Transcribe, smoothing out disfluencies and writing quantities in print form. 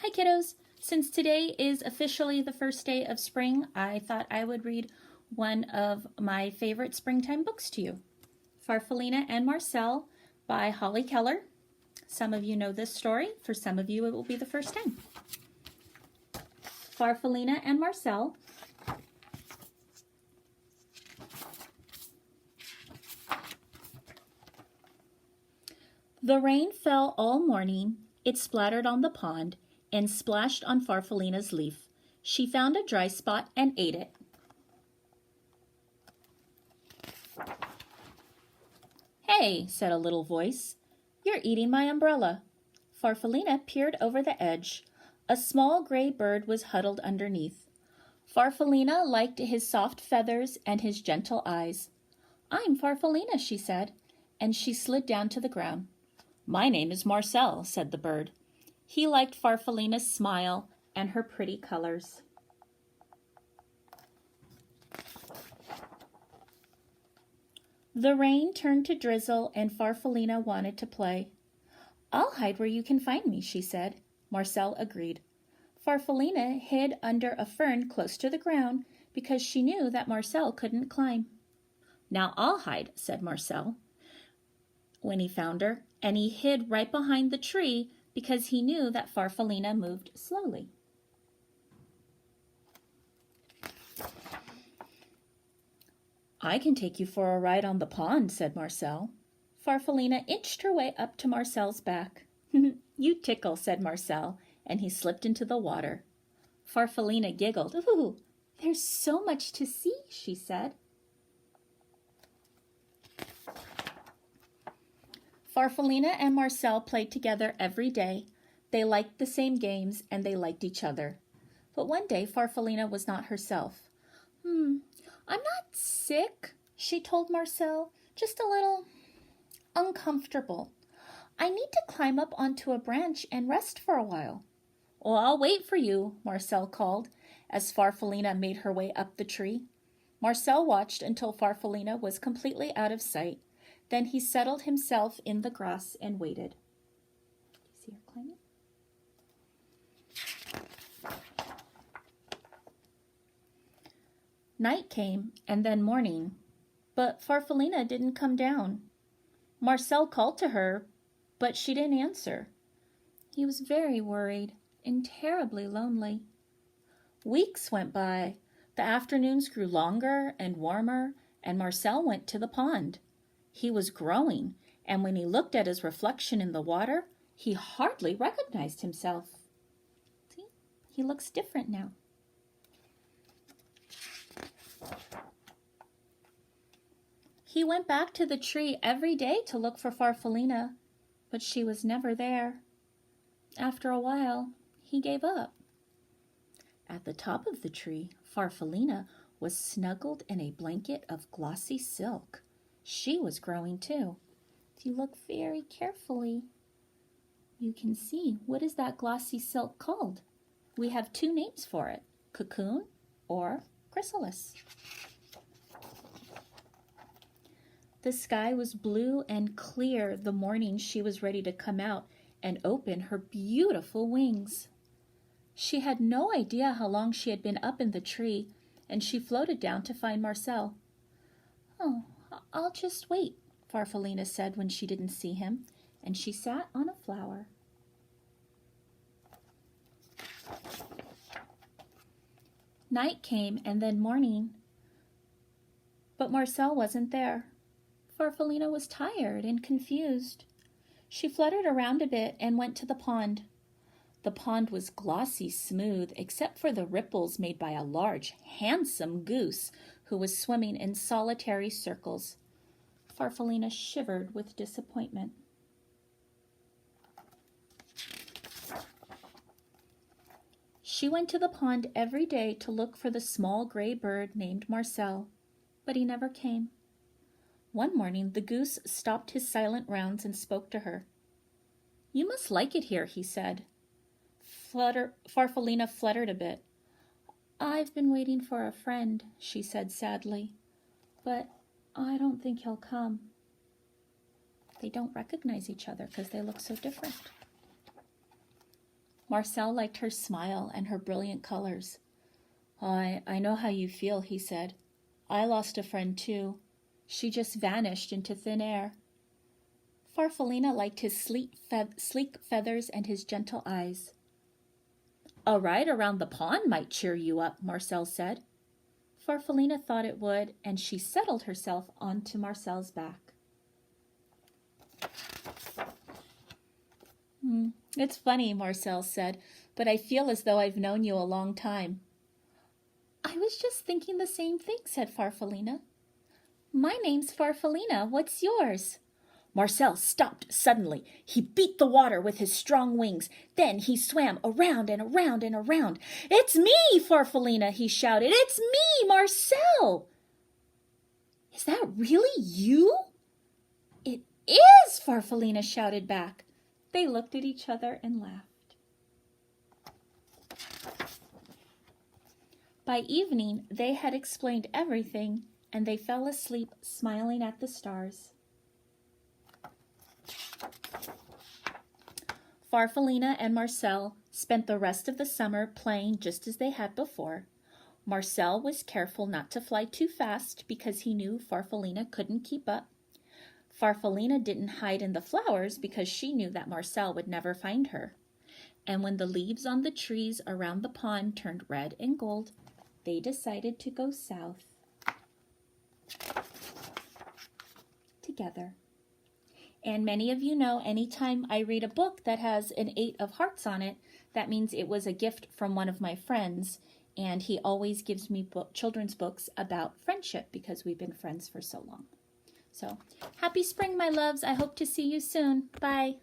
Hi kiddos! Since today is officially the first day of spring, I thought I would read one of my favorite springtime books to you. Farfalina and Marcel by Holly Keller. Some of you know this story. For some of you it will be the first time. Farfalina and Marcel. The rain fell all morning. It splattered on the pond and splashed on Farfalina's leaf. She found a dry spot and ate it. "Hey," said a little voice, "you're eating my umbrella." Farfalina peered over the edge. A small gray bird was huddled underneath. Farfalina liked his soft feathers and his gentle eyes. "I'm Farfalina," she said, and she slid down to the ground. "My name is Marcel," said the bird. He liked Farfalina's smile and her pretty colors. The rain turned to drizzle and Farfalina wanted to play. "I'll hide where you can find me," she said. Marcel agreed. Farfalina hid under a fern close to the ground because she knew that Marcel couldn't climb. "Now I'll hide," said Marcel when he found her, and he hid right behind the tree because he knew that Farfalina moved slowly. "I can take you for a ride on the pond," said Marcel. Farfalina inched her way up to Marcel's back. "You tickle," said Marcel, and he slipped into the water. Farfalina giggled. "Ooh, there's so much to see," she said. Farfalina and Marcel played together every day. They liked the same games and they liked each other. But one day Farfalina was not herself. I'm not sick," she told Marcel, "just a little uncomfortable. I need to climb up onto a branch and rest for a while." "Well, I'll wait for you," Marcel called as Farfalina made her way up the tree. Marcel watched until Farfalina was completely out of sight. Then he settled himself in the grass and waited. Do you see her climbing? Night came and then morning, but Farfalina didn't come down. Marcel called to her, but she didn't answer. He was very worried and terribly lonely. Weeks went by. The afternoons grew longer and warmer, and Marcel went to the pond. He was growing, and when he looked at his reflection in the water, he hardly recognized himself. See, he looks different now. He went back to the tree every day to look for Farfalina, but she was never there. After a while, he gave up. At the top of the tree, Farfalina was snuggled in a blanket of glossy silk. She was growing too. If you look very carefully, you can see, what is that glossy silk called? We have two names for it, cocoon or chrysalis. The sky was blue and clear the morning she was ready to come out and open her beautiful wings. She had no idea how long she had been up in the tree, and she floated down to find Marcel. "Oh, I'll just wait," Farfalina said when she didn't see him, and she sat on a flower. Night came and then morning, but Marcel wasn't there. Farfalina was tired and confused. She fluttered around a bit and went to the pond. The pond was glossy smooth except for the ripples made by a large, handsome goose who was swimming in solitary circles. Farfalina shivered with disappointment. She went to the pond every day to look for the small gray bird named Marcel, but he never came. One morning the goose stopped his silent rounds and spoke to her. "You must like it here," he said. Farfalina fluttered a bit. "I've been waiting for a friend," she said sadly, "but I don't think he'll come." They don't recognize each other because they look so different. Marcel liked her smile and her brilliant colors. I know how you feel, he said. I lost a friend too. She just vanished into thin air. Farfalina liked his sleek feathers and his gentle eyes. A ride around the pond might cheer you up, Marcel said. Farfalina thought it would, and she settled herself onto Marcel's back. It's funny, Marcel said, but I feel as though I've known you a long time. I was just thinking the same thing, said Farfalina. My name's Farfalina. What's yours? Marcel stopped suddenly. He beat the water with his strong wings. Then he swam around and around and around. It's me, Farfalina, he shouted. It's me, Marcel. Is that really you? It is, Farfalina shouted back. They looked at each other and laughed. By evening, they had explained everything, and they fell asleep smiling at the stars. Farfalina and Marcel spent the rest of the summer playing just as they had before. Marcel was careful not to fly too fast because he knew Farfalina couldn't keep up. Farfalina didn't hide in the flowers because she knew that Marcel would never find her. And when the leaves on the trees around the pond turned red and gold, they decided to go south together. And many of you know, anytime I read a book that has an 8 of hearts on it, that means it was a gift from one of my friends, and he always gives me children's books about friendship because we've been friends for so long. So, happy spring, my loves. I hope to see you soon. Bye.